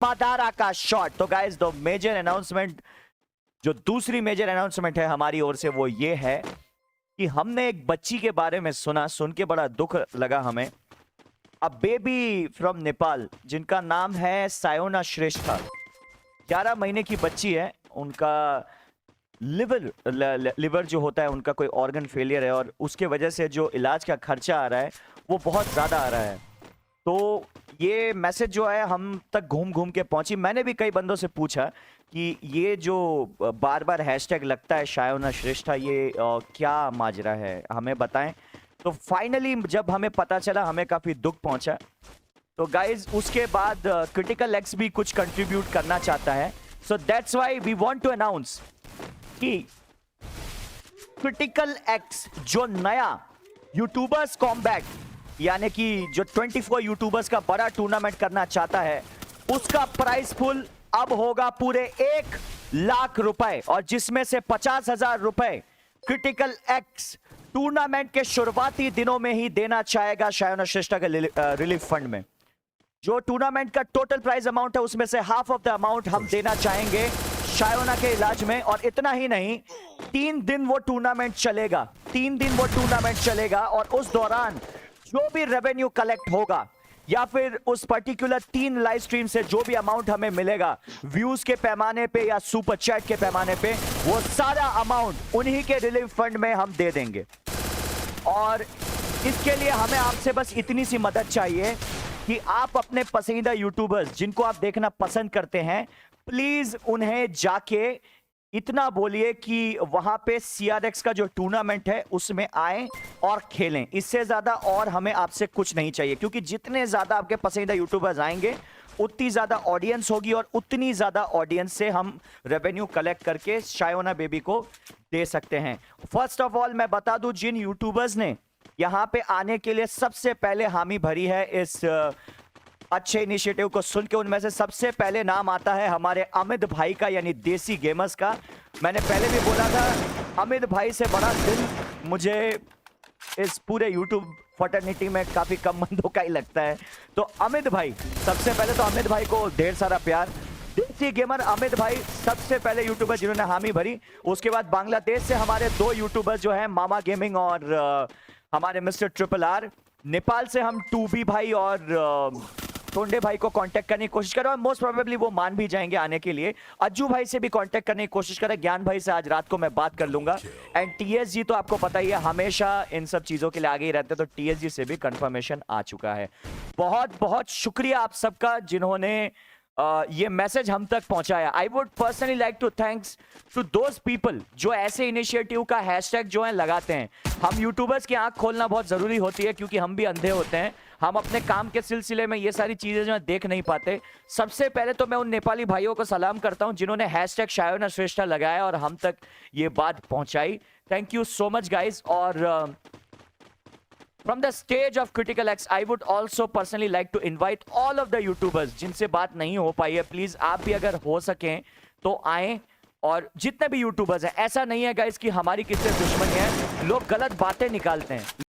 पादारा का शॉट। तो guys the major announcement, जो दूसरी मेजर अनाउंसमेंट है हमारी ओर से, वो ये है कि हमने एक बच्ची के बारे में सुना, सुन के बड़ा दुख लगा हमें। अ बेबी फ्रॉम नेपाल जिनका नाम है सायोना श्रेष्ठा। 11 महीने की बच्ची है। उनका लिवर जो होता है उनका कोई ऑर्गन फेलियर है, और उसके वजह से जो इलाज का खर्चा आ रहा है वो बहुत ज़्यादा आ रहा है। तो ये मैसेज जो है हम तक घूम घूम के पहुंची। मैंने भी कई बंदों से पूछा कि ये जो बार बार हैशटैग लगता है सायोना श्रेष्ठा, ये क्या माजरा है, हमें बताएं। तो फाइनली जब हमें पता चला, हमें काफ़ी दुख पहुंचा। तो गाइज उसके बाद क्रिटिकल एक्स भी कुछ कंट्रीब्यूट करना चाहता है। So that's why we want to announce कि क्रिटिकल एक्स जो नया यूट्यूबर्स कॉम्बैट, यानी कि जो 24 यूट्यूबर्स का बड़ा टूर्नामेंट करना चाहता है, उसका प्राइस पुल अब होगा पूरे 1 लाख रुपए, और जिसमें से 50,000 रुपए क्रिटिकल एक्स टूर्नामेंट के शुरुआती दिनों में ही देना चाहेगा सायोना श्रेष्ठा के रिलीफ फंड में। जो टूर्नामेंट का टोटल प्राइज अमाउंट है उसमें से हाफ ऑफ द अमाउंट हम देना चाहेंगे सायोना के इलाज में। और इतना ही नहीं, 3 दिन वो टूर्नामेंट चलेगा, 3 दिन वो टूर्नामेंट चलेगा, और उस दौरान जो भी रेवेन्यू कलेक्ट होगा या फिर उस पर्टिकुलर 3 लाइव स्ट्रीम से जो भी अमाउंट हमें मिलेगा, व्यूज के पैमाने पे या सुपर चैट के पैमाने पे, वो सारा अमाउंट उन्हीं के रिलीफ फंड में हम दे देंगे। और इसके लिए हमें आपसे बस इतनी सी मदद चाहिए कि आप अपने पसंदीदा यूट्यूबर्स जिनको आप देखना पसंद करते हैं, प्लीज उन्हें जाके इतना बोलिए कि वहां पे CRX का जो टूर्नामेंट है उसमें आए और खेलें। इससे ज्यादा और हमें आपसे कुछ नहीं चाहिए, क्योंकि जितने ज्यादा आपके पसंदीदा यूट्यूबर्स आएंगे उतनी ज्यादा ऑडियंस होगी, और उतनी ज्यादा ऑडियंस से हम रेवेन्यू कलेक्ट करके सायोना बेबी को दे सकते हैं। फर्स्ट ऑफ ऑल मैं बता दूं, जिन यूट्यूबर्स ने यहाँ पे आने के लिए सबसे पहले हामी भरी है इस अच्छे इनिशिएटिव को सुन के, उनमें से सबसे पहले नाम आता है हमारे अमित भाई का, यानी देसी गेमर्स का। मैंने पहले भी बोला था, अमित भाई से बड़ा दिल मुझे इस पूरे यूट्यूब फर्टर्निटी में काफी कम बंदों का ही लगता है। तो अमित भाई, सबसे पहले तो अमित भाई को ढेर सारा प्यार। देसी गेमर अमित भाई सबसे पहले यूट्यूबर जिन्होंने हामी भरी। उसके बाद बांग्लादेश से हमारे 2 यूट्यूबर जो हैं, मामा गेमिंग और हमारे मिस्टर ट्रिपल आर। नेपाल से हम 2B भाई और टोंडे भाई को कांटेक्ट करने की कोशिश करें, और मोस्ट प्रोबेबली वो मान भी जाएंगे आने के लिए। अज्जू भाई से भी कांटेक्ट करने की कोशिश करें। ज्ञान भाई से आज रात को मैं बात कर लूंगा। एंड TSG तो आपको पता ही है, हमेशा इन सब चीजों के लिए आगे ही रहते हैं, तो TSG से भी कंफर्मेशन आ चुका है। बहुत बहुत शुक्रिया आप सबका जिन्होंने ये मैसेज हम तक पहुंचाया। I would personally like to thanks to those people जो ऐसे इनिशिएटिव का हैशटैग जो है लगाते हैं। हम यूट्यूबर्स की आंख खोलना बहुत जरूरी होती है, क्योंकि हम भी अंधे होते हैं। हम अपने काम के सिलसिले में ये सारी चीजें जो है देख नहीं पाते। सबसे पहले तो मैं उन नेपाली भाइयों को सलाम करता हूं जिन्होंने हैशटैग सायोना श्रेष्ठा लगाया और हम तक ये बात पहुंचाई। Thank you so much guys. और from the stage of Critical X, I would also personally like to invite all of the YouTubers जिनसे बात नहीं हो पाई है, प्लीज आप भी अगर हो सकें तो आएं। और जितने भी यूट्यूबर्स हैं, ऐसा नहीं है गाइस कि हमारी किससे दुश्मनी है, लोग गलत बातें निकालते हैं।